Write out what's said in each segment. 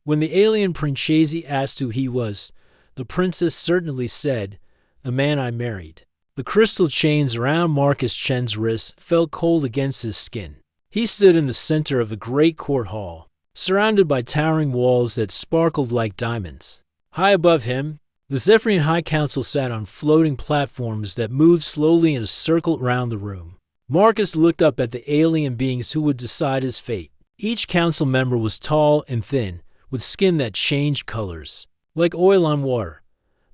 When the alien princese asked who he was, the princess certainly said, "The man I married." The crystal chains around Marcus Chen's wrists felt cold against his skin. He stood in the center of the great court hall, surrounded by towering walls that sparkled like diamonds. High above him, the Zephyrian High Council sat on floating platforms that moved slowly in a circle around the room. Marcus looked up at the alien beings who would decide his fate. Each council member was tall and thin, with skin that changed colors, like oil on water.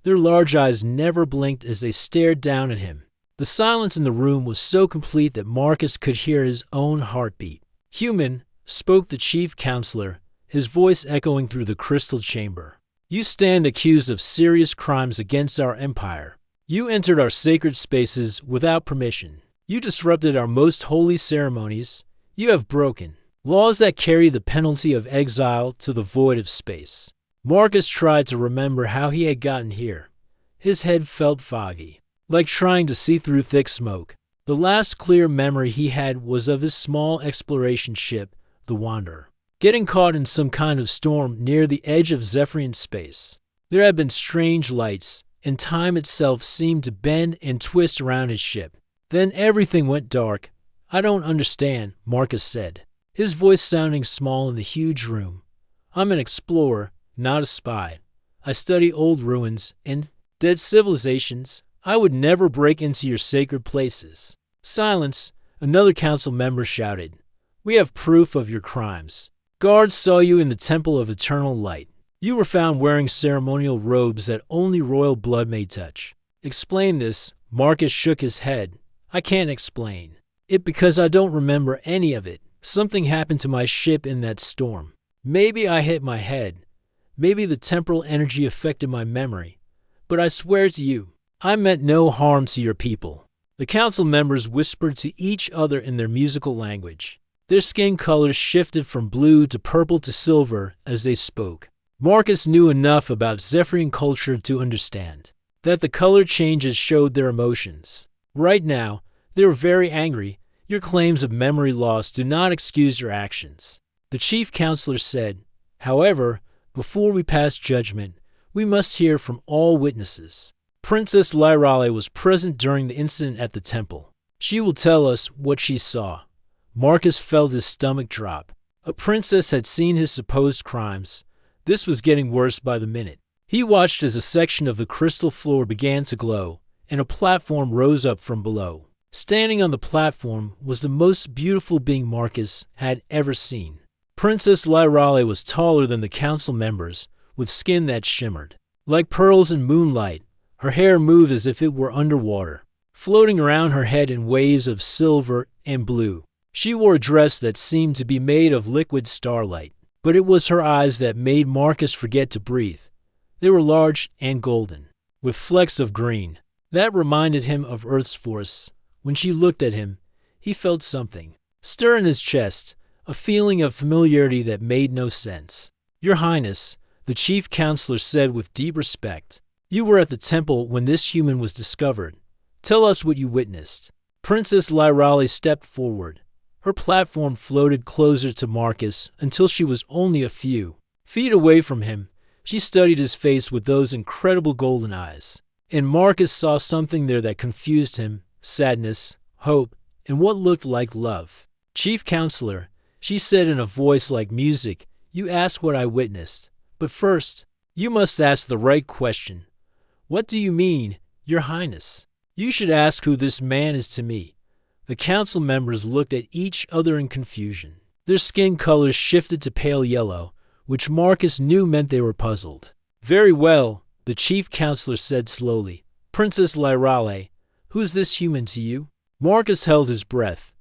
Their large eyes never blinked as they stared down at him. The silence in the room was so complete that Marcus could hear his own heartbeat. "Human," spoke the chief counselor, his voice echoing through the crystal chamber. "You stand accused of serious crimes against our empire. You entered our sacred spaces without permission. You disrupted our most holy ceremonies. You have broken laws that carry the penalty of exile to the void of space." Marcus tried to remember how he had gotten here. His head felt foggy, like trying to see through thick smoke. The last clear memory he had was of his small exploration ship, the Wanderer, getting caught in some kind of storm near the edge of Zephyrian space. There had been strange lights, and time itself seemed to bend and twist around his ship. Then everything went dark. "I don't understand," Marcus said, his voice sounding small in the huge room. "I'm an explorer, not a spy. I study old ruins and dead civilizations. I would never break into your sacred places." "Silence," another council member shouted. "We have proof of your crimes. Guards saw you in the Temple of Eternal Light. You were found wearing ceremonial robes that only royal blood may touch." "Explain this." Marcus shook his head. "I can't explain it because I don't remember any of it. Something happened to my ship in that storm. Maybe I hit my head. Maybe the temporal energy affected my memory. But I swear to you, I meant no harm to your people." The council members whispered to each other in their musical language. Their skin colors shifted from blue to purple to silver as they spoke. Marcus knew enough about Zephyrian culture to understand that the color changes showed their emotions. Right now, they were very angry. "Your claims of memory loss do not excuse your actions," the chief counselor said. "However, before we pass judgment, we must hear from all witnesses." Princess Lyrale was present during the incident at the temple. She will tell us what she saw. Marcus felt his stomach drop. A princess had seen his supposed crimes. This was getting worse by the minute. He watched as a section of the crystal floor began to glow, and a platform rose up from below. Standing on the platform was the most beautiful being Marcus had ever seen. Princess Lyrale was taller than the council members, with skin that shimmered like pearls in moonlight. Her hair moved as if it were underwater, floating around her head in waves of silver and blue. She wore a dress that seemed to be made of liquid starlight, but it was her eyes that made Marcus forget to breathe. They were large and golden, with flecks of green. That reminded him of Earth's force. When she looked at him, he felt something stir in his chest, a feeling of familiarity that made no sense. "Your Highness," the chief counselor said with deep respect, "you were at the temple when this human was discovered. Tell us what you witnessed." Princess Lyrale stepped forward. Her platform floated closer to Marcus until she was only a few feet away from him. She studied his face with those incredible golden eyes, and Marcus saw something there that confused him: sadness, hope, and what looked like love. "Chief Counselor," she said in a voice like music, "you asked what I witnessed. But first, you must ask the right question. What do you mean, Your Highness? You should ask who this man is to me." The council members looked at each other in confusion. Their skin colors shifted to pale yellow, which Marcus knew meant they were puzzled. "Very well," the chief counselor said slowly. "Princess Lyrale, who is this human to you?" Marcus held his breath.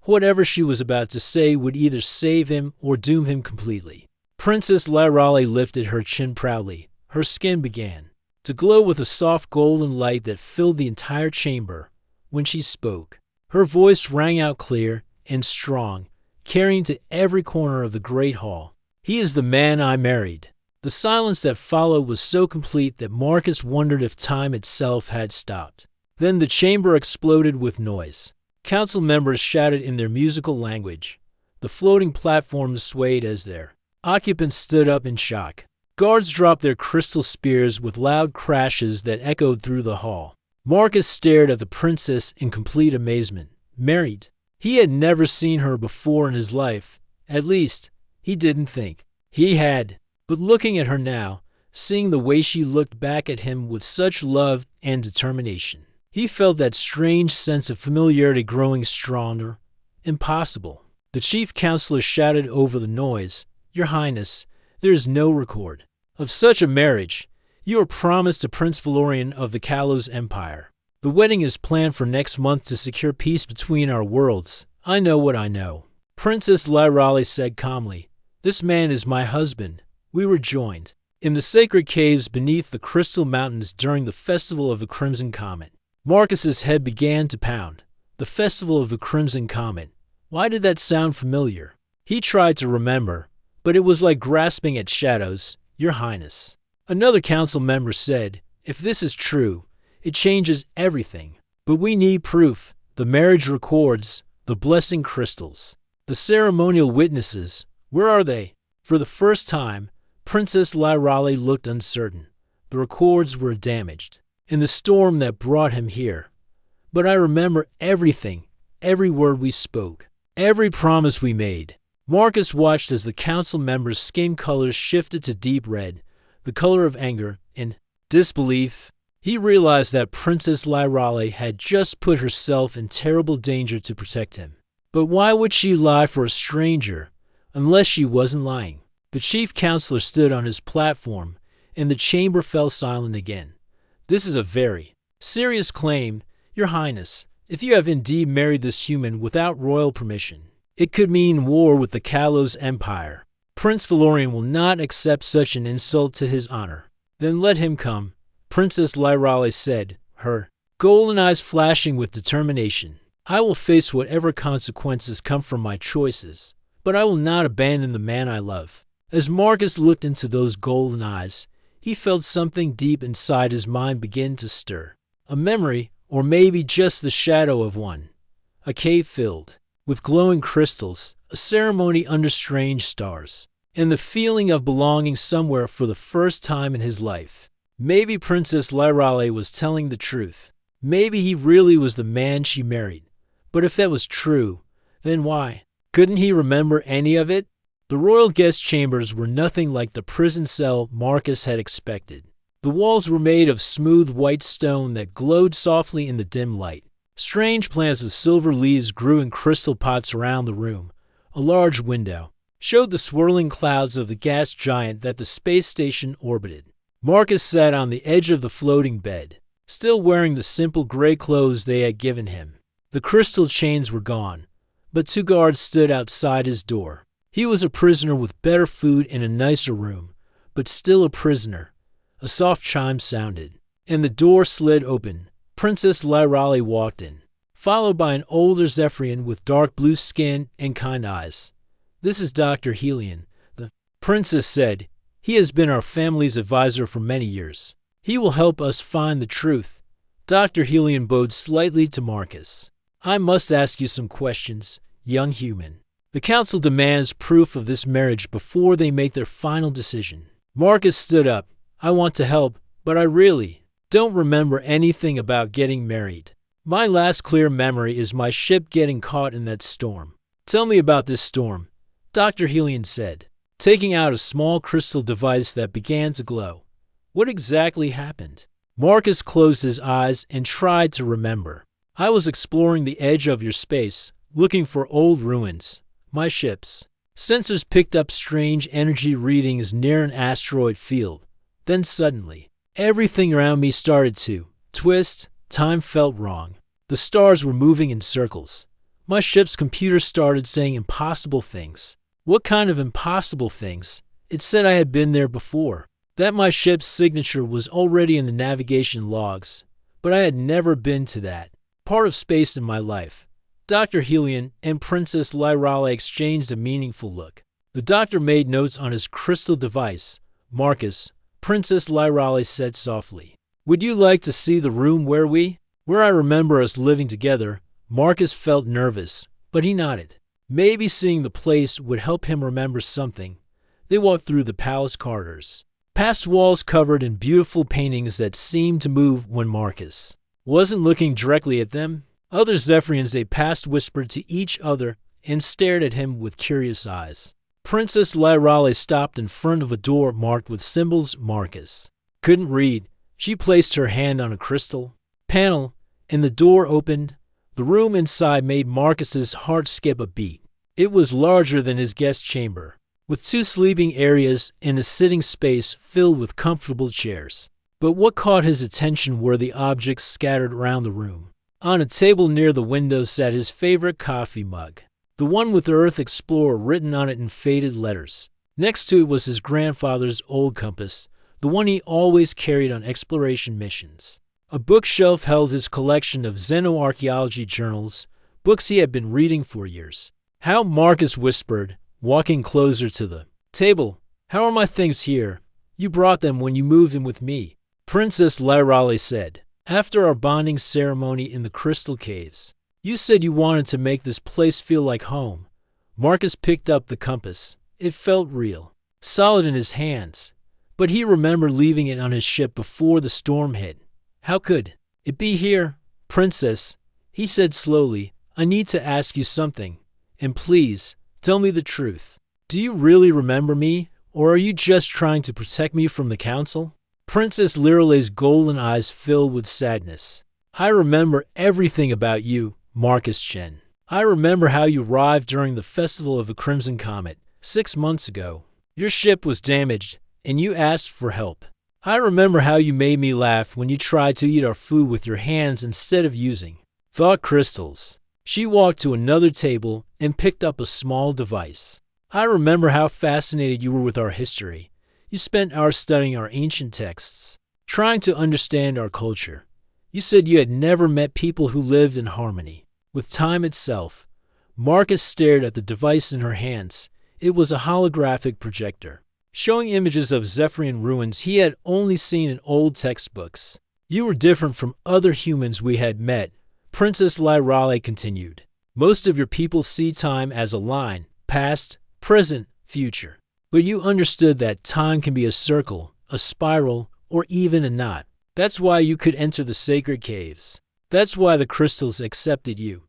Whatever she was about to say would either save him or doom him completely. Princess Lyrale lifted her chin proudly. Her skin began to glow with a soft golden light that filled the entire chamber. When she spoke, her voice rang out clear and strong, carrying to every corner of the great hall. "He is the man I married." The silence that followed was so complete that Marcus wondered if time itself had stopped. Then the chamber exploded with noise. Council members shouted in their musical language. The floating platforms swayed as their Occupants stood up in shock. Guards dropped their crystal spears with loud crashes that echoed through the hall. Marcus stared at the princess in complete amazement. Married? He had never seen her before in his life. At least, he didn't think he had. But looking at her now, seeing the way she looked back at him with such love and determination, he felt that strange sense of familiarity growing stronger. Impossible. The chief counselor shouted over the noise, "Your Highness, there is no record of such a marriage. You are promised to Prince Valorian of the Kalos Empire. The wedding is planned for next month to secure peace between our worlds. I know what I know." Princess Lyrali said calmly, "This man is my husband. We were joined in the sacred caves beneath the Crystal Mountains during the Festival of the Crimson Comet." Marcus's head began to pound. The Festival of the Crimson Comet. Why did that sound familiar? He tried to remember, but it was like grasping at shadows. "Your Highness." Another council member said, "If this is true, it changes everything. But we need proof. The marriage records, the blessing crystals, the ceremonial witnesses. Where are they?" For the first time, Princess Lyrali looked uncertain. The records were damaged in the storm that brought him here. "But I remember everything, every word we spoke, every promise we made." Marcus watched as the council members' skin colors shifted to deep red, the color of anger. In disbelief, he realized that Princess Lyrali had just put herself in terrible danger to protect him. But why would she lie for a stranger, unless she wasn't lying? The chief counselor stood on his platform, and the chamber fell silent again. "This is a very serious claim, Your Highness. If you have indeed married this human without royal permission, it could mean war with the Kalos Empire. Prince Valorian will not accept such an insult to his honor." "Then let him come," Princess Lyrali said, her golden eyes flashing with determination. "I will face whatever consequences come from my choices, but I will not abandon the man I love." As Marcus looked into those golden eyes, he felt something deep inside his mind begin to stir. A memory, or maybe just the shadow of one. A cave filled with glowing crystals, a ceremony under strange stars, and the feeling of belonging somewhere for the first time in his life. Maybe Princess Lyrali was telling the truth. Maybe he really was the man she married. But if that was true, then why couldn't he remember any of it? The royal guest chambers were nothing like the prison cell Marcus had expected. The walls were made of smooth white stone that glowed softly in the dim light. Strange plants with silver leaves grew in crystal pots around the room. A large window showed the swirling clouds of the gas giant that the space station orbited. Marcus sat on the edge of the floating bed, still wearing the simple gray clothes they had given him. The crystal chains were gone, but 2 guards stood outside his door. He was a prisoner with better food in a nicer room, but still a prisoner. A soft chime sounded, and the door slid open. Princess Lyrali walked in, followed by an older Zephyrian with dark blue skin and kind eyes. "This is Dr. Helion," the princess said. "He has been our family's advisor for many years. He will help us find the truth." Dr. Helion bowed slightly to Marcus. "I must ask you some questions, young human. The council demands proof of this marriage before they make their final decision." Marcus stood up. "I want to help, but I really don't remember anything about getting married. My last clear memory is my ship getting caught in that storm." "Tell me about this storm," Dr. Helion said, taking out a small crystal device that began to glow. "What exactly happened?" Marcus closed his eyes and tried to remember. "I was exploring the edge of your space, looking for old ruins. My ship's sensors picked up strange energy readings near an asteroid field. Then suddenly, everything around me started to twist. Time felt wrong. The stars were moving in circles. My ship's computer started saying impossible things." "What kind of impossible things?" "It said I had been there before, that my ship's signature was already in the navigation logs, but I had never been to that part of space in my life." Dr. Helion and Princess Lyrali exchanged a meaningful look. The doctor made notes on his crystal device. "Marcus," Princess Lyrali said softly, "would you like to see the room where I remember us living together?" Marcus felt nervous, but he nodded. Maybe seeing the place would help him remember something. They walked through the palace corridors, past walls covered in beautiful paintings that seemed to move when Marcus wasn't looking directly at them. Other Zephyrians they passed whispered to each other and stared at him with curious eyes. Princess Lyrale stopped in front of a door marked with symbols Marcus couldn't read. She placed her hand on a crystal panel, and the door opened. The room inside made Marcus's heart skip a beat. It was larger than his guest chamber, with 2 sleeping areas and a sitting space filled with comfortable chairs. But what caught his attention were the objects scattered around the room. On a table near the window sat his favorite coffee mug, the one with Earth Explorer written on it in faded letters. Next to it was his grandfather's old compass, the one he always carried on exploration missions. A bookshelf held his collection of xenoarchaeology journals, books he had been reading for years. "How?" Marcus whispered, walking closer to the table. "How are my things here? You brought them when you moved in with me," Princess Lyrale said. "After our bonding ceremony in the Crystal Caves, you said you wanted to make this place feel like home." Marcus picked up the compass. It felt real, solid in his hands, but he remembered leaving it on his ship before the storm hit. "How could it be here, Princess?" he said slowly. "I need to ask you something, and please, tell me the truth. Do you really remember me, or are you just trying to protect me from the council?" Princess Lyrale's golden eyes filled with sadness. "I remember everything about you, Marcus Chen. I remember how you arrived during the Festival of the Crimson Comet 6 months ago. Your ship was damaged, and you asked for help. I remember how you made me laugh when you tried to eat our food with your hands instead of using thought crystals." She walked to another table and picked up a small device. "I remember how fascinated you were with our history. You spent hours studying our ancient texts, trying to understand our culture. You said you had never met people who lived in harmony with time itself." Marcus stared at the device in her hands. It was a holographic projector, showing images of Zephyrian ruins he had only seen in old textbooks. "You were different from other humans we had met," Princess Lyrale continued. "Most of your people see time as a line, past, present, future. But you understood that time can be a circle, a spiral, or even a knot. That's why you could enter the sacred caves. That's why the crystals accepted you."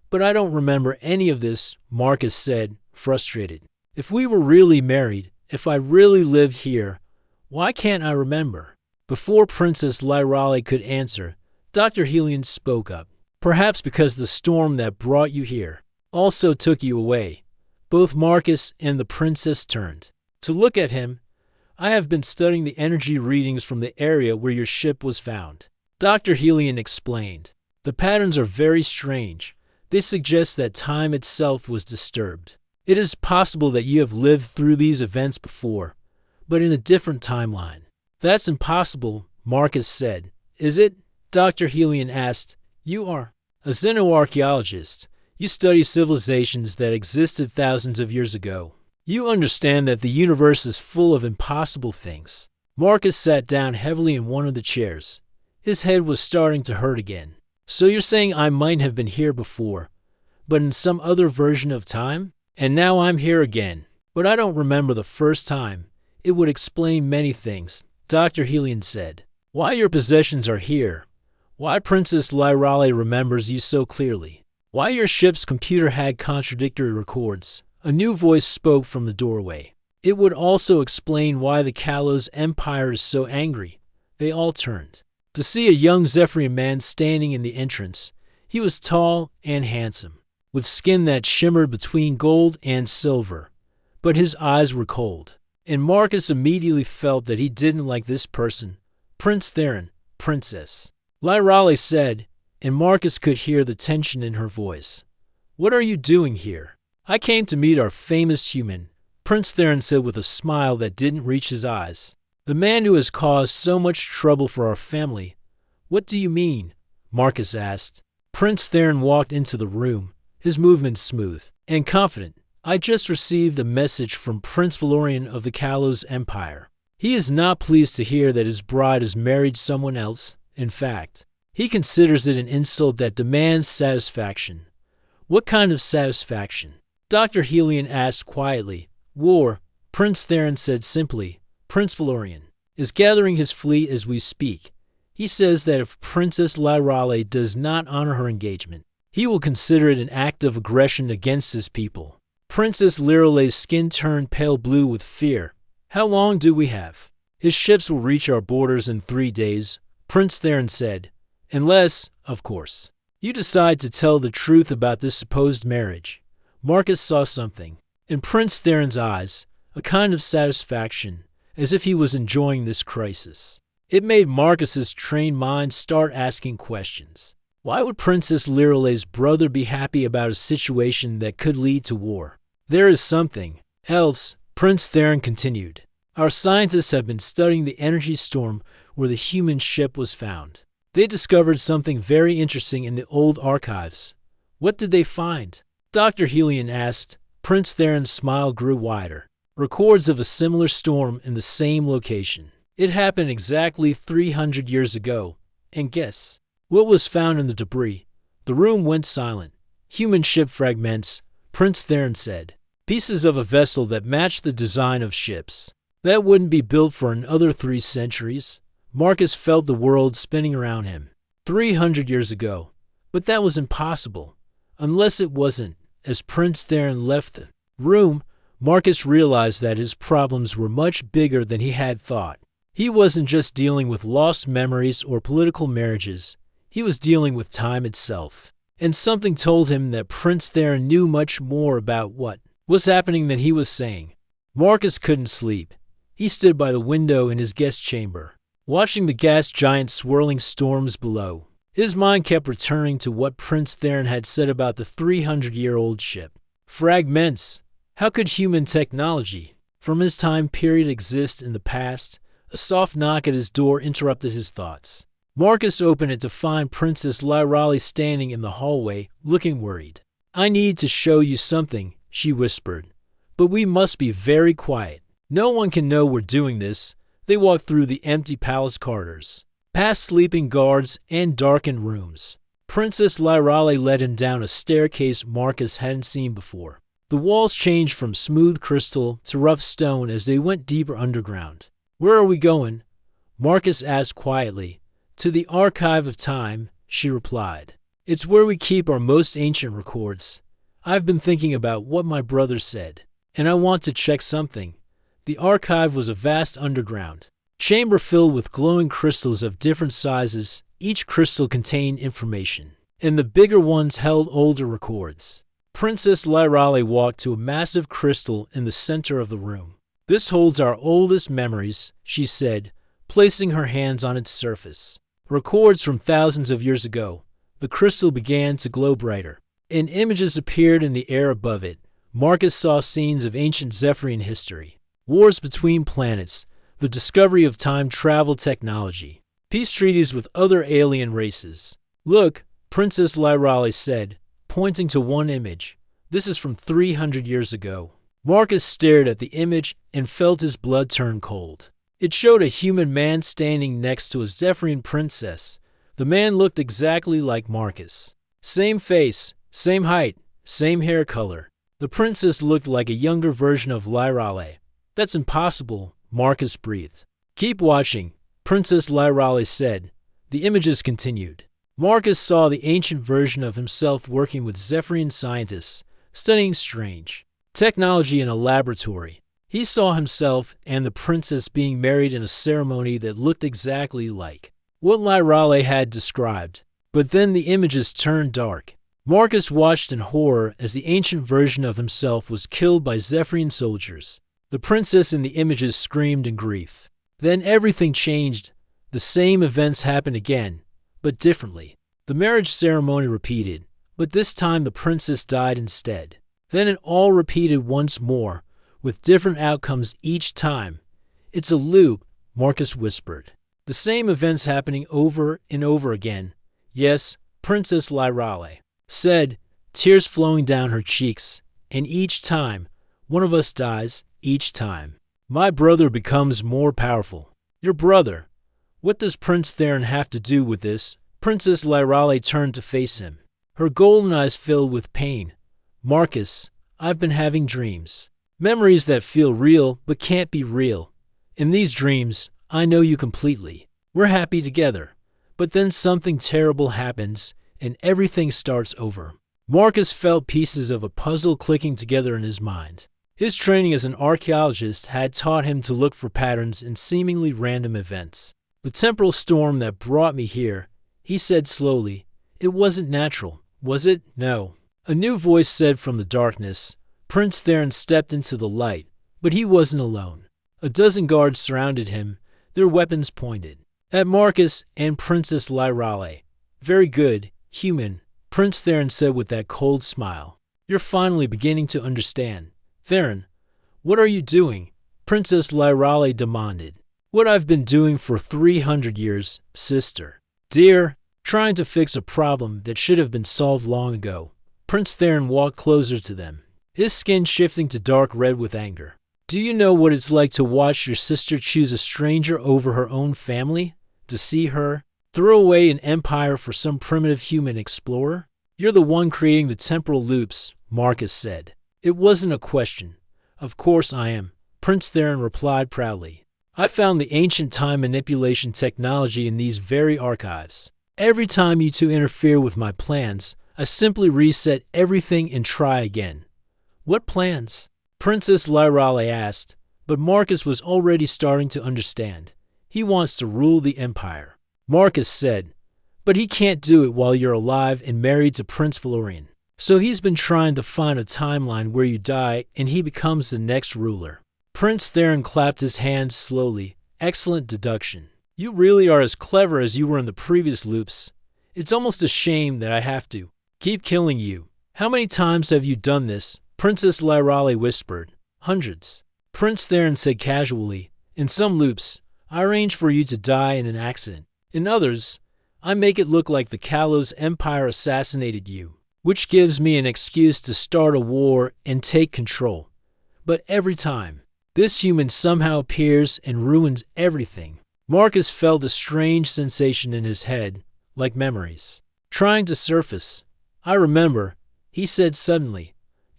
"But I don't remember any of this," Marcus said, frustrated. "If we were really married, if I really lived here, why can't I remember?" Before Princess Lyrale could answer, Dr. Helion spoke up. "Perhaps because the storm that brought you here also took you away." Both Marcus and the princess turned to look at him. "I have been studying the energy readings from the area where your ship was found," Dr. Helion explained. "The patterns are very strange. They suggest that time itself was disturbed. It is possible that you have lived through these events before, but in a different timeline." "That's impossible," Marcus said. "Is it?" Dr. Helion asked. "You are a xenoarchaeologist. You study civilizations that existed thousands of years ago. You understand that the universe is full of impossible things." Marcus sat down heavily in one of the chairs. His head was starting to hurt again. "So you're saying I might have been here before, but in some other version of time? And now I'm here again. But I don't remember the first time. It would explain many things," Dr. Helion said. "Why your possessions are here. Why Princess Lyrale remembers you so clearly. Why your ship's computer had contradictory records." A new voice spoke from the doorway. "It would also explain why the Kalos Empire is so angry." They all turned to see a young Zephyrian man standing in the entrance. He was tall and handsome, with skin that shimmered between gold and silver, but his eyes were cold. And Marcus immediately felt that he didn't like this person. "Prince Theron, Princess," Lyrale said, and Marcus could hear the tension in her voice. "What are you doing here?" "I came to meet our famous human," Prince Theron said with a smile that didn't reach his eyes. "The man who has caused so much trouble for our family." "What do you mean?" Marcus asked. Prince Theron walked into the room, his movements smooth and confident. "I just received a message from Prince Valorian of the Kalos Empire. He is not pleased to hear that his bride has married someone else. In fact, he considers it an insult that demands satisfaction." "What kind of satisfaction?" Dr. Helion asked quietly. "War," Prince Theron said simply. Prince Valorian is gathering his fleet as we speak. He says that if Princess Lyrale does not honor her engagement, he will consider it an act of aggression against his people. Princess Lyrale's skin turned pale blue with fear. How long do we have? His ships will reach our borders in 3 days, Prince Theron said. Unless, of course, you decide to tell the truth about this supposed marriage. Marcus saw something in Prince Theron's eyes, a kind of satisfaction, as if he was enjoying this crisis. It made Marcus's trained mind start asking questions. Why would Princess Lyrale's brother be happy about a situation that could lead to war? There is something else, Prince Theron continued. Our scientists have been studying the energy storm where the human ship was found. They discovered something very interesting in the old archives. What did they find? Dr. Helion asked. Prince Theron's smile grew wider. Records of a similar storm in the same location. It happened exactly 300 years ago. And guess what was found in the debris? The room went silent. Human ship fragments, Prince Theron said. Pieces of a vessel that matched the design of ships. That wouldn't be built for another 3 centuries. Marcus felt the world spinning around him. 300 years ago. But that was impossible. Unless it wasn't. As Prince Theron left the room, Marcus realized that his problems were much bigger than he had thought. He wasn't just dealing with lost memories or political marriages. He was dealing with time itself. And something told him that Prince Theron knew much more about what was happening than he was saying. Marcus couldn't sleep. He stood by the window in his guest chamber, watching the gas giant swirling storms below. His mind kept returning to what Prince Theron had said about the 300-year-old ship. Fragments. How could human technology from his time period exist in the past? A soft knock at his door interrupted his thoughts. Marcus opened it to find Princess Lyrale standing in the hallway, looking worried. I need to show you something, she whispered. But we must be very quiet. No one can know we're doing this. They walked through the empty palace corridors, past sleeping guards and darkened rooms. Princess Lyrale led him down a staircase Marcus hadn't seen before. The walls changed from smooth crystal to rough stone as they went deeper underground. Where are we going? Marcus asked quietly. To the archive of time, she replied. It's where we keep our most ancient records. I've been thinking about what my brother said, and I want to check something. The archive was a vast underground chamber filled with glowing crystals of different sizes. Each crystal contained information, and the bigger ones held older records. Princess Lyrale walked to a massive crystal in the center of the room. This holds our oldest memories, she said, placing her hands on its surface. Records from thousands of years ago. The crystal began to glow brighter, and images appeared in the air above it. Marcus saw scenes of ancient Zephyrian history, wars between planets, the discovery of time travel technology, peace treaties with other alien races. Look, Princess Lyrale said, pointing to one image. This is from 300 years ago. Marcus stared at the image and felt his blood turn cold. It showed a human man standing next to a Zephyrian princess. The man looked exactly like Marcus. Same face, same height, same hair color. The princess looked like a younger version of Lyrale. That's impossible, Marcus breathed. Keep watching, Princess Lyrale said. The images continued. Marcus saw the ancient version of himself working with Zephyrian scientists, studying strange technology in a laboratory. He saw himself and the princess being married in a ceremony that looked exactly like what Lyrale had described. But then the images turned dark. Marcus watched in horror as the ancient version of himself was killed by Zephyrian soldiers. The princess in the images screamed in grief. Then everything changed. The same events happened again, but differently. The marriage ceremony repeated, but this time the princess died instead. Then it all repeated once more, with different outcomes each time. It's a loop, Marcus whispered. The same events happening over and over again. Yes, Princess Lyrale said, tears flowing down her cheeks. And each time, one of us dies, each time. My brother becomes more powerful. Your brother? What does Prince Theron have to do with this? Princess Lyrale turned to face him, her golden eyes filled with pain. Marcus, I've been having dreams. Memories that feel real but can't be real. In these dreams, I know you completely. We're happy together. But then something terrible happens, and everything starts over. Marcus felt pieces of a puzzle clicking together in his mind. His training as an archaeologist had taught him to look for patterns in seemingly random events. The temporal storm that brought me here, he said slowly. It wasn't natural, was it? No. A new voice said from the darkness. Prince Theron stepped into the light, but he wasn't alone. A dozen guards surrounded him, their weapons pointed at Marcus and Princess Lyrale. Very good, human, Prince Theron said with that cold smile. You're finally beginning to understand. Theron, what are you doing? Princess Lyrale demanded. What I've been doing for 300 years, sister. Dear, trying to fix a problem that should have been solved long ago. Prince Theron walked closer to them, his skin shifting to dark red with anger. Do you know what it's like to watch your sister choose a stranger over her own family? To see her throw away an empire for some primitive human explorer? You're the one creating the temporal loops, Marcus said. It wasn't a question. Of course I am, Prince Theron replied proudly. I found the ancient time manipulation technology in these very archives. Every time you two interfere with my plans, I simply reset everything and try again. What plans? Princess Lyrale asked, but Marcus was already starting to understand. He wants to rule the empire. Marcus said, but he can't do it while you're alive and married to Prince Valorian. So he's been trying to find a timeline where you die and he becomes the next ruler. Prince Theron clapped his hands slowly. Excellent deduction. You really are as clever as you were in the previous loops. It's almost a shame that I have to keep killing you. How many times have you done this? Princess Lyrale whispered. Hundreds. Prince Theron said casually. In some loops, I arrange for you to die in an accident. In others, I make it look like the Kalos Empire assassinated you, which gives me an excuse to start a war and take control. But every time, this human somehow appears and ruins everything. Marcus felt a strange sensation in his head, like memories trying to surface. I remember, he said suddenly.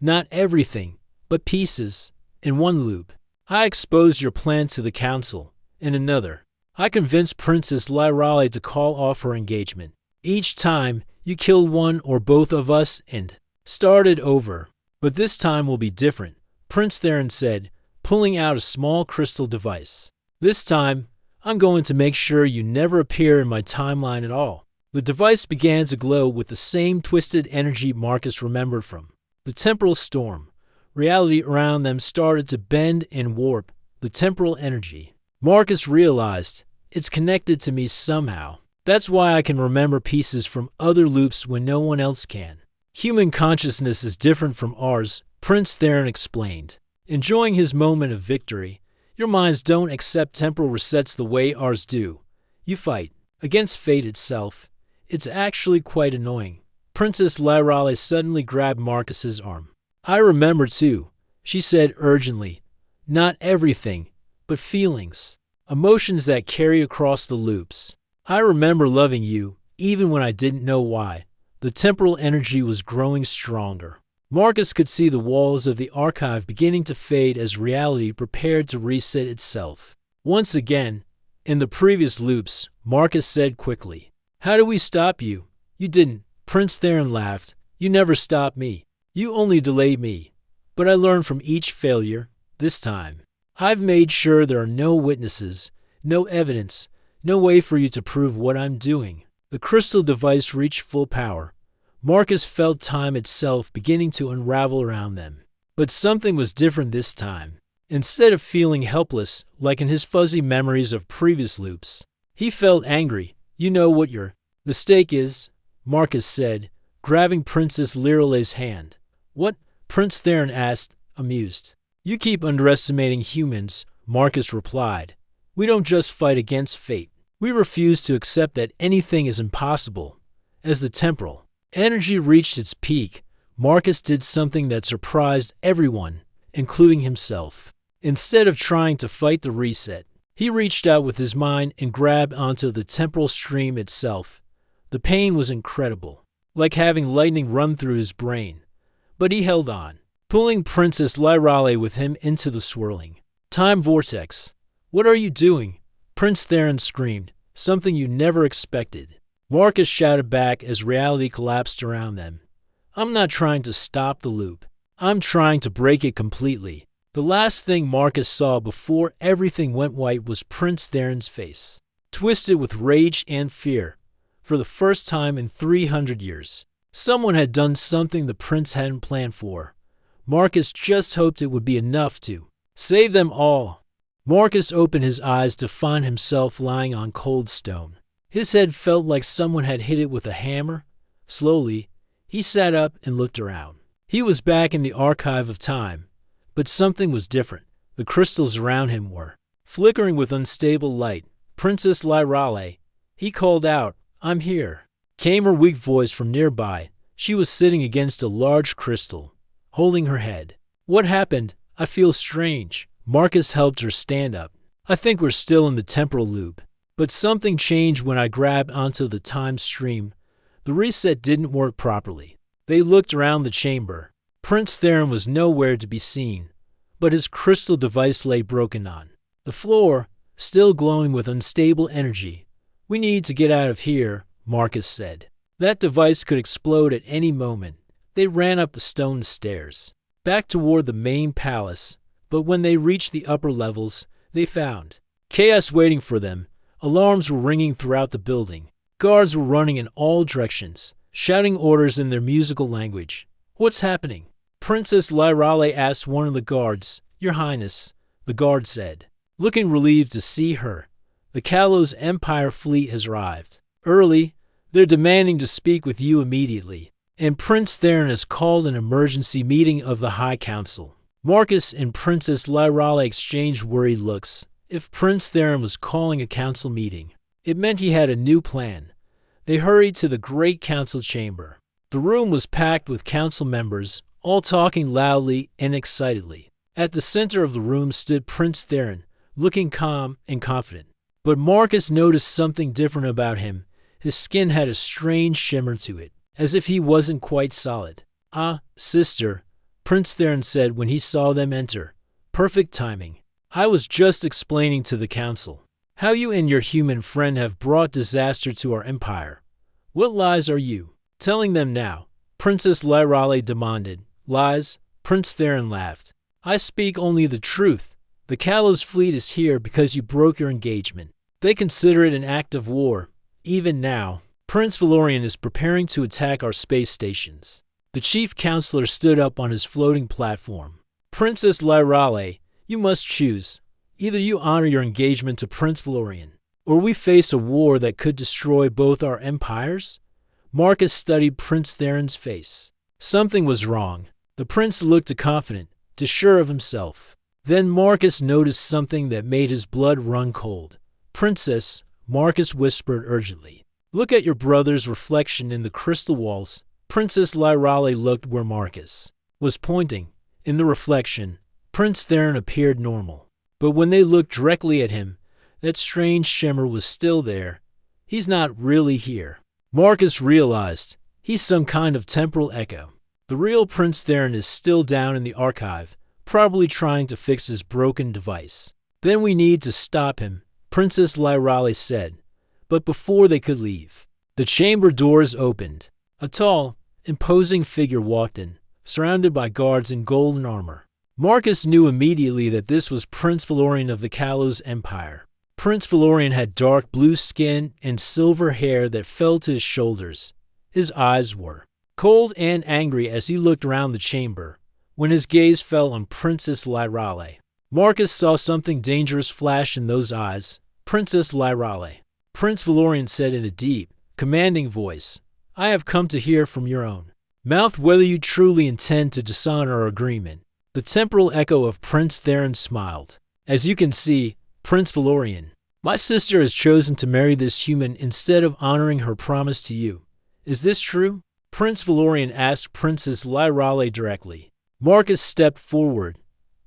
Not everything, but pieces. In one loop, I exposed your plan to the council. In another, I convinced Princess Lyrale to call off her engagement. Each time, you killed one or both of us and started over. But this time will be different, Prince Theron said, pulling out a small crystal device. This time, I'm going to make sure you never appear in my timeline at all. The device began to glow with the same twisted energy Marcus remembered from the temporal storm. Reality around them started to bend and warp, the temporal energy. Marcus realized, it's connected to me somehow. That's why I can remember pieces from other loops when no one else can. Human consciousness is different from ours, Prince Theron explained. Enjoying his moment of victory, your minds don't accept temporal resets the way ours do. You fight against fate itself. It's actually quite annoying. Princess Lyrale suddenly grabbed Marcus's arm. I remember too, she said urgently. Not everything, but feelings. Emotions that carry across the loops. I remember loving you, even when I didn't know why. The temporal energy was growing stronger. Marcus could see the walls of the archive beginning to fade as reality prepared to reset itself. Once again, in the previous loops, Marcus said quickly, how do we stop you? You didn't. Prince Theron laughed. You never stopped me. You only delayed me. But I learned from each failure. This time, I've made sure there are no witnesses, no evidence, no way for you to prove what I'm doing. The crystal device reached full power. Marcus felt time itself beginning to unravel around them. But something was different this time. Instead of feeling helpless, like in his fuzzy memories of previous loops, he felt angry. You know what your mistake is, Marcus said, grabbing Princess Lyrale's hand. What? Prince Theron asked, amused. You keep underestimating humans, Marcus replied. We don't just fight against fate. We refuse to accept that anything is impossible. As the temporal energy reached its peak, Marcus did something that surprised everyone, including himself. Instead of trying to fight the reset, he reached out with his mind and grabbed onto the temporal stream itself. The pain was incredible, like having lightning run through his brain. But he held on, pulling Princess Lyrale with him into the swirling time vortex. "What are you doing?" Prince Theron screamed, something you never expected. Marcus shouted back as reality collapsed around them. "I'm not trying to stop the loop. I'm trying to break it completely." The last thing Marcus saw before everything went white was Prince Theron's face, twisted with rage and fear. For the first time in 300 years, someone had done something the prince hadn't planned for. Marcus just hoped it would be enough to save them all. Marcus opened his eyes to find himself lying on cold stone. His head felt like someone had hit it with a hammer. Slowly, he sat up and looked around. He was back in the archive of time, but something was different. The crystals around him were flickering with unstable light. "Princess Lyrale," he called out, "I'm here." Came her weak voice from nearby. She was sitting against a large crystal, holding her head. "What happened? I feel strange." Marcus helped her stand up. "I think we're still in the temporal loop. But something changed when I grabbed onto the time stream. The reset didn't work properly." They looked around the chamber. Prince Theron was nowhere to be seen, but his crystal device lay broken on the floor, still glowing with unstable energy. "We need to get out of here," Marcus said. "That device could explode at any moment." They ran up the stone stairs, back toward the main palace, but when they reached the upper levels, they found chaos waiting for them. Alarms were ringing throughout the building. Guards were running in all directions, shouting orders in their musical language. "What's happening?" Princess Lyrale asked one of the guards. "Your Highness," the guard said, looking relieved to see her. "The Kalos Empire fleet has arrived. Early, they're demanding to speak with you immediately. And Prince Theron has called an emergency meeting of the High Council." Marcus and Princess Lyrale exchanged worried looks. If Prince Theron was calling a council meeting, it meant he had a new plan. They hurried to the great council chamber. The room was packed with council members, all talking loudly and excitedly. At the center of the room stood Prince Theron, looking calm and confident. But Marcus noticed something different about him. His skin had a strange shimmer to it, as if he wasn't quite solid. "Ah, sister," Prince Theron said when he saw them enter. "Perfect timing. I was just explaining to the council how you and your human friend have brought disaster to our empire. What lies are you telling them now?" Princess Lyrale demanded. "Lies?" Prince Theron laughed. "I speak only the truth. The Kalos fleet is here because you broke your engagement. They consider it an act of war. Even now, Prince Valorian is preparing to attack our space stations." The chief counselor stood up on his floating platform. "Princess Lyrale, you must choose. Either you honor your engagement to Prince Valorian, or we face a war that could destroy both our empires." Marcus studied Prince Theron's face. Something was wrong. The prince looked confident, sure of himself. Then Marcus noticed something that made his blood run cold. "Princess," Marcus whispered urgently, "look at your brother's reflection in the crystal walls." Princess Lyrale looked where Marcus was pointing. In the reflection, Prince Theron appeared normal. But when they looked directly at him, that strange shimmer was still there. "He's not really here." Marcus realized he's some kind of temporal echo. The real Prince Theron is still down in the archive, probably trying to fix his broken device. "Then we need to stop him," Princess Lyrale said. But before they could leave, the chamber doors opened. A tall, imposing figure walked in, surrounded by guards in golden armor. Marcus knew immediately that this was Prince Valorian of the Kalos Empire. Prince Valorian had dark blue skin and silver hair that fell to his shoulders. His eyes were cold and angry as he looked around the chamber. When his gaze fell on Princess Lyrale, Marcus saw something dangerous flash in those eyes. "Princess Lyrale," Prince Valorian said in a deep, commanding voice, "I have come to hear from your own mouth whether you truly intend to dishonor our agreement." The temporal echo of Prince Theron smiled. "As you can see, Prince Valorian, my sister has chosen to marry this human instead of honoring her promise to you. Is this true?" Prince Valorian asked Princess Lyrale directly. Marcus stepped forward.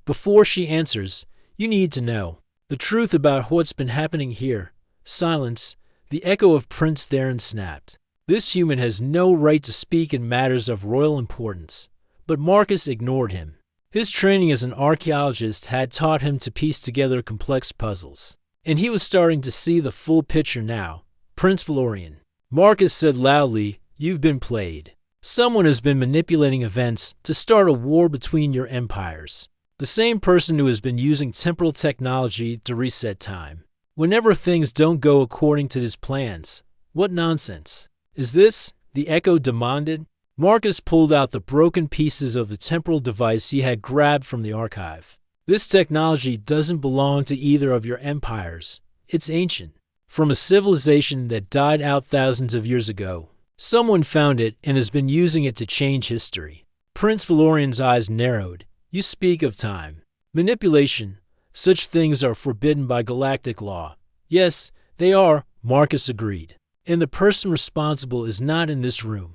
"Before she answers, you need to know the truth about what's been happening here." Silence. The echo of Prince Theron snapped. This human has no right to speak in matters of royal importance. But Marcus ignored him. His training as an archaeologist had taught him to piece together complex puzzles, and he was starting to see the full picture now. Prince Valorian, Marcus said loudly, you've been played. Someone has been manipulating events to start a war between your empires. The same person who has been using temporal technology to reset time. Whenever things don't go according to his plans. What nonsense. Is this? The Echo demanded. Marcus pulled out the broken pieces of the temporal device he had grabbed from the archive. This technology doesn't belong to either of your empires. It's ancient. From a civilization that died out thousands of years ago. Someone found it and has been using it to change history. Prince Valorian's eyes narrowed. You speak of time. Manipulation. Such things are forbidden by galactic law. Yes, they are, Marcus agreed. And the person responsible is not in this room.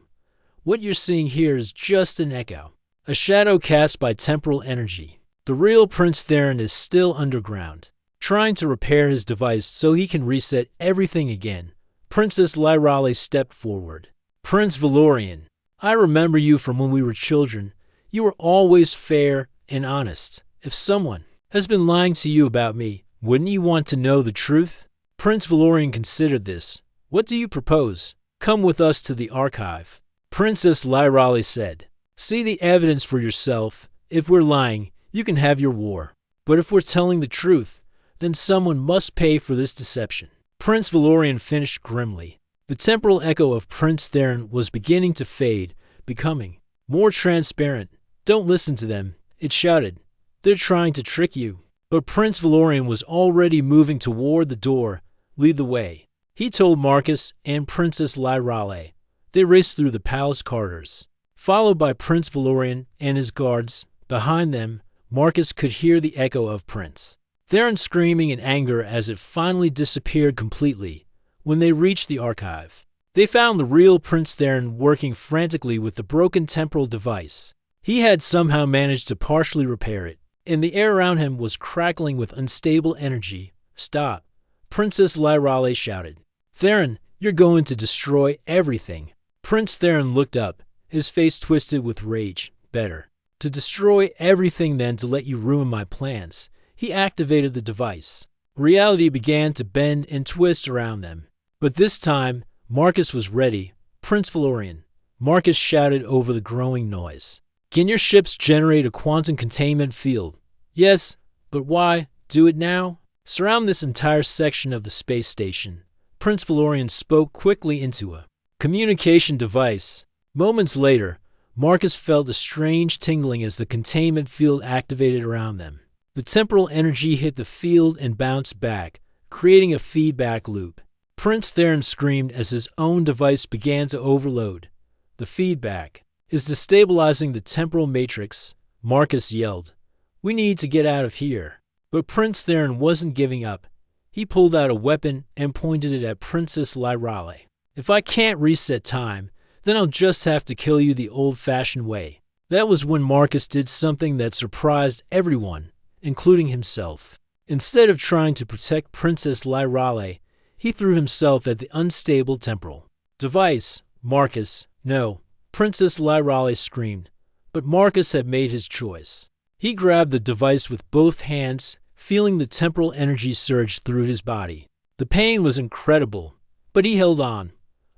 What you're seeing here is just an echo. A shadow cast by temporal energy. The real Prince Theron is still underground, trying to repair his device so he can reset everything again. Princess Lyrale stepped forward. Prince Valorian, I remember you from when we were children. You were always fair and honest. If someone has been lying to you about me, wouldn't you want to know the truth? Prince Valorian considered this. What do you propose? Come with us to the archive. Princess Lyrale said. See the evidence for yourself. If we're lying, you can have your war. But if we're telling the truth, then someone must pay for this deception. Prince Valorian finished grimly. The temporal echo of Prince Theron was beginning to fade, becoming more transparent. Don't listen to them, it shouted. They're trying to trick you. But Prince Valorian was already moving toward the door. Lead the way. He told Marcus and Princess Lyrale. They raced through the palace corridors. Followed by Prince Valorian and his guards, behind them, Marcus could hear the echo of Prince Theron screaming in anger as it finally disappeared completely. When they reached the archive, they found the real Prince Theron working frantically with the broken temporal device. He had somehow managed to partially repair it, and the air around him was crackling with unstable energy. Stop, Princess Lyrale shouted. Theron, you're going to destroy everything. Prince Theron looked up, his face twisted with rage. Better to destroy everything than to let you ruin my plans. He activated the device. Reality began to bend and twist around them. But this time, Marcus was ready. Prince Valorian, Marcus shouted over the growing noise. Can your ships generate a quantum containment field? Yes, but why? Do it now? Surround this entire section of the space station. Prince Valorian spoke quickly into a communication device. Moments later, Marcus felt a strange tingling as the containment field activated around them. The temporal energy hit the field and bounced back, creating a feedback loop. Prince Theron screamed as his own device began to overload. The feedback is destabilizing the temporal matrix, Marcus yelled. We need to get out of here. But Prince Theron wasn't giving up. He pulled out a weapon and pointed it at Princess Lyrale. If I can't reset time, then I'll just have to kill you the old-fashioned way. That was when Marcus did something that surprised everyone, including himself. Instead of trying to protect Princess Lyrale, he threw himself at the unstable temporal device. Marcus, no, Princess Lyrale screamed, but Marcus had made his choice. He grabbed the device with both hands, feeling the temporal energy surge through his body. The pain was incredible, but he held on.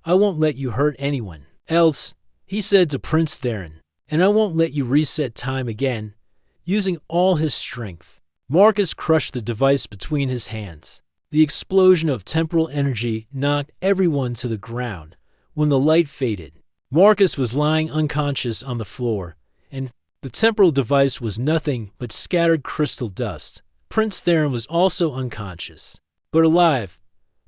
I won't let you hurt anyone else, he said to Prince Theron, and I won't let you reset time again. Using all his strength, Marcus crushed the device between his hands. The explosion of temporal energy knocked everyone to the ground. When the light faded, Marcus was lying unconscious on the floor, and the temporal device was nothing but scattered crystal dust. Prince Theron was also unconscious, but alive.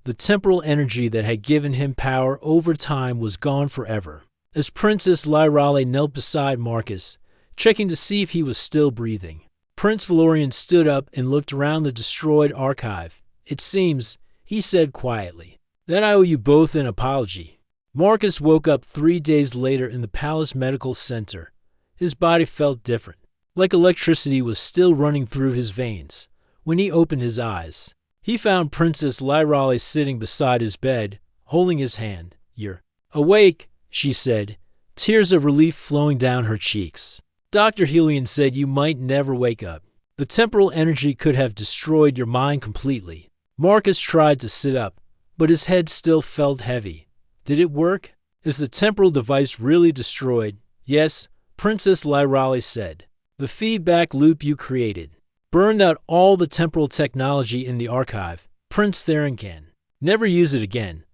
The temporal energy that had given him power over time was gone forever. As Princess Lyrale knelt beside Marcus, checking to see if he was still breathing, Prince Valorian stood up and looked around the destroyed archive. It seems, he said quietly, that I owe you both an apology. Marcus woke up 3 days later in the Palace Medical Center. His body felt different, like electricity was still running through his veins. When he opened his eyes, he found Princess Lyrale sitting beside his bed, holding his hand. You're awake, she said, tears of relief flowing down her cheeks. Dr. Helion said you might never wake up. The temporal energy could have destroyed your mind completely. Marcus tried to sit up, but his head still felt heavy. Did it work? Is the temporal device really destroyed? Yes, Princess Lyrale said. The feedback loop you created burned out all the temporal technology in the archive. Prince Theron can never use it again.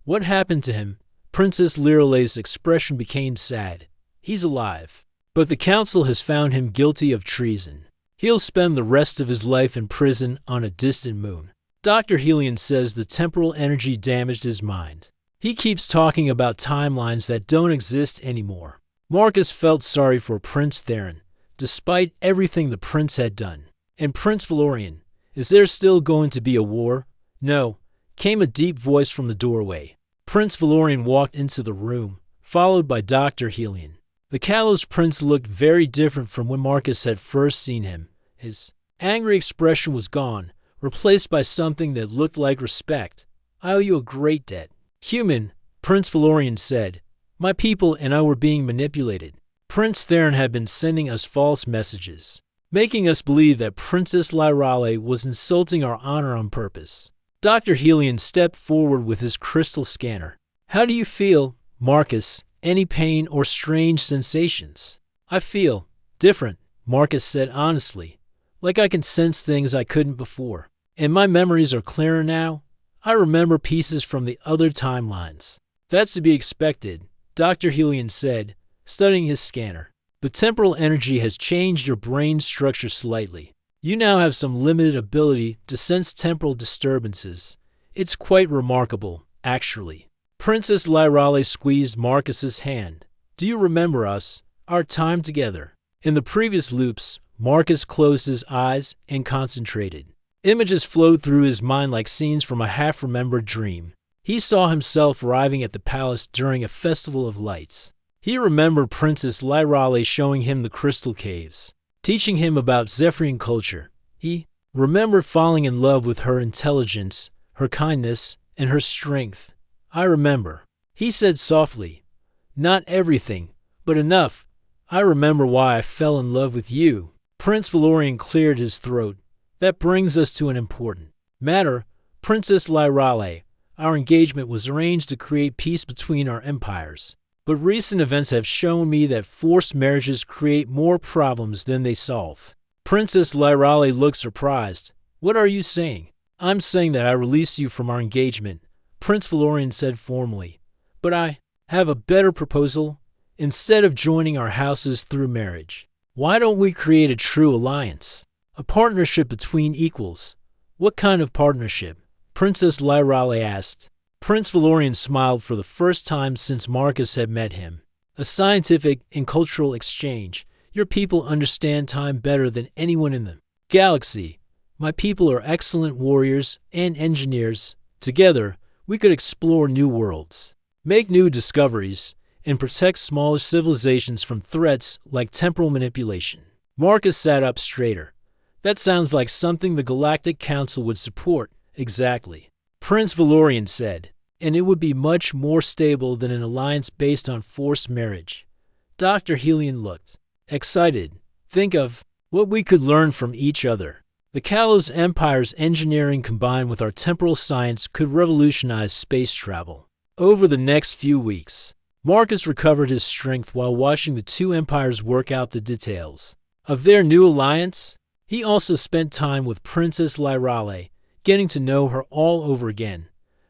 What happened to him? Princess Lyrale's expression became sad. He's alive, but the council has found him guilty of treason. He'll spend the rest of his life in prison on a distant moon. Dr. Helion says the temporal energy damaged his mind. He keeps talking about timelines that don't exist anymore. Marcus felt sorry for Prince Theron, despite everything the prince had done. And Prince Valorian, is there still going to be a war? No, came a deep voice from the doorway. Prince Valorian walked into the room, followed by Dr. Helion. The Kalos prince looked very different from when Marcus had first seen him. His angry expression was gone, replaced by something that looked like respect. I owe you a great debt. Human, Prince Valorian said. My people and I were being manipulated. Prince Theron had been sending us false messages, making us believe that Princess Lyrale was insulting our honor on purpose. Dr. Helion stepped forward with his crystal scanner. How do you feel, Marcus? Any pain or strange sensations? I feel different, Marcus said honestly, like I can sense things I couldn't before. And my memories are clearer now. I remember pieces from the other timelines. That's to be expected, Dr. Helion said, studying his scanner. The temporal energy has changed your brain structure slightly. You now have some limited ability to sense temporal disturbances. It's quite remarkable, actually. Princess Lyrale squeezed Marcus's hand. Do you remember us, our time together? In the previous loops, Marcus closed his eyes and concentrated. Images flowed through his mind like scenes from a half-remembered dream. He saw himself arriving at the palace during a festival of lights. He remembered Princess Lyrale showing him the crystal caves, teaching him about Zephyrian culture. He remembered falling in love with her intelligence, her kindness, and her strength. I remember, he said softly. Not everything, but enough. I remember why I fell in love with you. Prince Valorian cleared his throat. That brings us to an important matter. Princess Lyrale, our engagement was arranged to create peace between our empires. But recent events have shown me that forced marriages create more problems than they solve. Princess Lyrale looked surprised. What are you saying? I'm saying that I release you from our engagement, Prince Valorian said formally. But I have a better proposal. Instead of joining our houses through marriage, why don't we create a true alliance? A partnership between equals. What kind of partnership? Princess Lyrale asked. Prince Valorian smiled for the first time since Marcus had met him. A scientific and cultural exchange. Your people understand time better than anyone in the galaxy. My people are excellent warriors and engineers. Together, we could explore new worlds, make new discoveries, and protect smaller civilizations from threats like temporal manipulation. Marcus sat up straighter. That sounds like something the Galactic Council would support. Exactly, Prince Valorian said. And it would be much more stable than an alliance based on forced marriage. Dr. Helion looked excited. Think of what we could learn from each other. The Kalos Empire's engineering combined with our temporal science could revolutionize space travel. Over the next few weeks, Marcus recovered his strength while watching the two empires work out the details of their new alliance. He also spent time with Princess Lyrale, getting to know her all over again.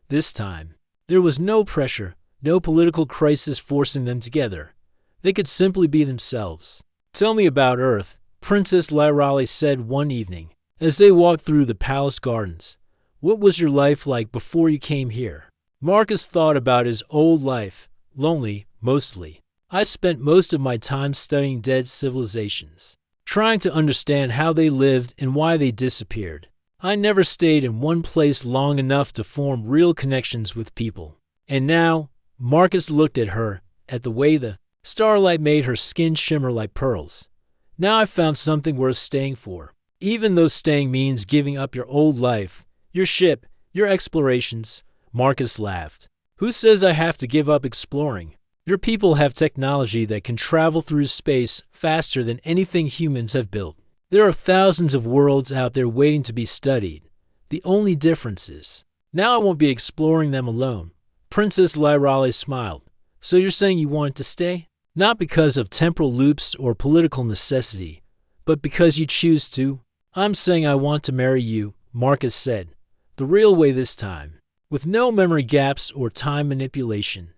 This time, there was no pressure, no political crisis forcing them together. They could simply be themselves. Tell me about Earth, Princess Lyrale said one evening, as they walked through the palace gardens. What was your life like before you came here? Marcus thought about his old life, lonely, mostly. I spent most of my time studying dead civilizations, trying to understand how they lived and why they disappeared. I never stayed in one place long enough to form real connections with people. And now, Marcus looked at her, at the way the starlight made her skin shimmer like pearls. Now I've found something worth staying for. Even though staying means giving up your old life, your ship, your explorations, Marcus laughed. Who says I have to give up exploring? Your people have technology that can travel through space faster than anything humans have built. There are thousands of worlds out there waiting to be studied. The only difference is, now I won't be exploring them alone. Princess Lyrale smiled. So you're saying you wanted to stay? Not because of temporal loops or political necessity, but because you choose to? I'm saying I want to marry you, Marcus said. The real way this time. With no memory gaps or time manipulation.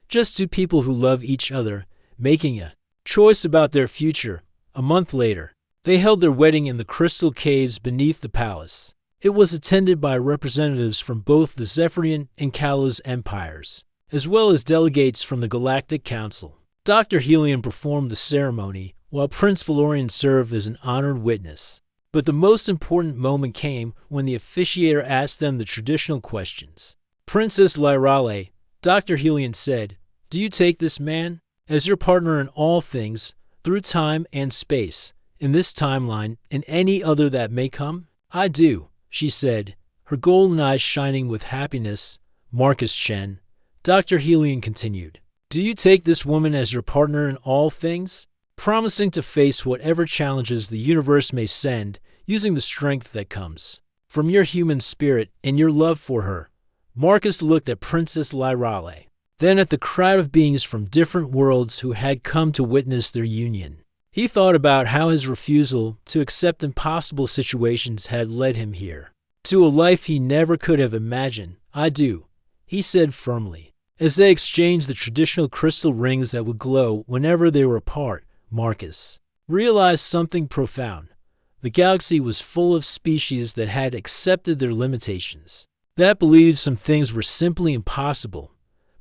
Just two people who love each other, making a choice about their future. A month later, they held their wedding in the crystal caves beneath the palace. It was attended by representatives from both the Zephyrian and Kalos empires, as well as delegates from the Galactic Council. Dr. Helion performed the ceremony, while Prince Valorian served as an honored witness. But the most important moment came when the officiator asked them the traditional questions. Princess Lyrale, Dr. Helion said, "Do you take this man as your partner in all things, through time and space, in this timeline and any other that may come?" "I do," she said, her golden eyes shining with happiness. Marcus Chen. Dr. Helion continued, "Do you take this woman as your partner in all things, promising to face whatever challenges the universe may send, using the strength that comes from your human spirit and your love for her?" Marcus looked at Princess Lyrale, then at the crowd of beings from different worlds who had come to witness their union. He thought about how his refusal to accept impossible situations had led him here, to a life he never could have imagined. "I do," he said firmly, as they exchanged the traditional crystal rings that would glow whenever they were apart. Marcus realized something profound. The galaxy was full of species that had accepted their limitations, that believed some things were simply impossible.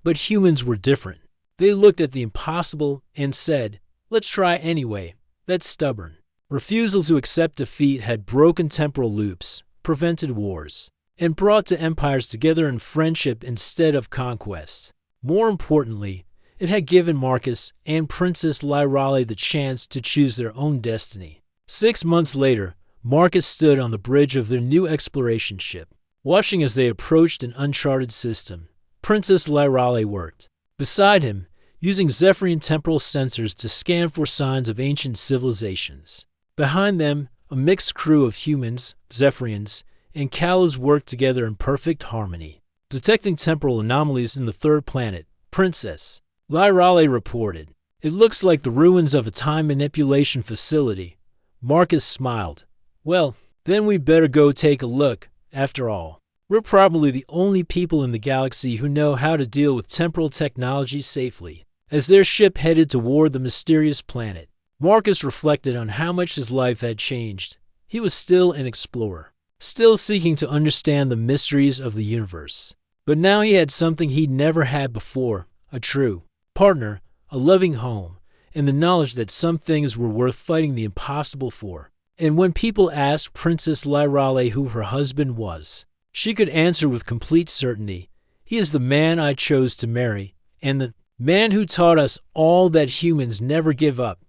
But humans were different. They looked at the impossible and said, "Let's try anyway." That stubborn refusal to accept defeat had broken temporal loops, prevented wars, and brought two empires together in friendship instead of conquest. More importantly, it had given Marcus and Princess Lyrale the chance to choose their own destiny. 6 months later, Marcus stood on the bridge of their new exploration ship, watching as they approached an uncharted system. Princess Lyrale worked beside him, using Zephyrian temporal sensors to scan for signs of ancient civilizations. Behind them, a mixed crew of humans, Zephyrians, and Kalos worked together in perfect harmony, detecting temporal anomalies in the third planet. Princess Lyrale reported, "It looks like the ruins of a time manipulation facility." Marcus smiled. "Well, then we'd better go take a look. After all, we're probably the only people in the galaxy who know how to deal with temporal technology safely." As their ship headed toward the mysterious planet, Marcus reflected on how much his life had changed. He was still an explorer, still seeking to understand the mysteries of the universe. But now he had something he'd never had before, a true partner, a loving home, and the knowledge that some things were worth fighting the impossible for. And when people asked Princess Lyrale who her husband was, she could answer with complete certainty, "He is the man I chose to marry, and the man who taught us all that humans never give up."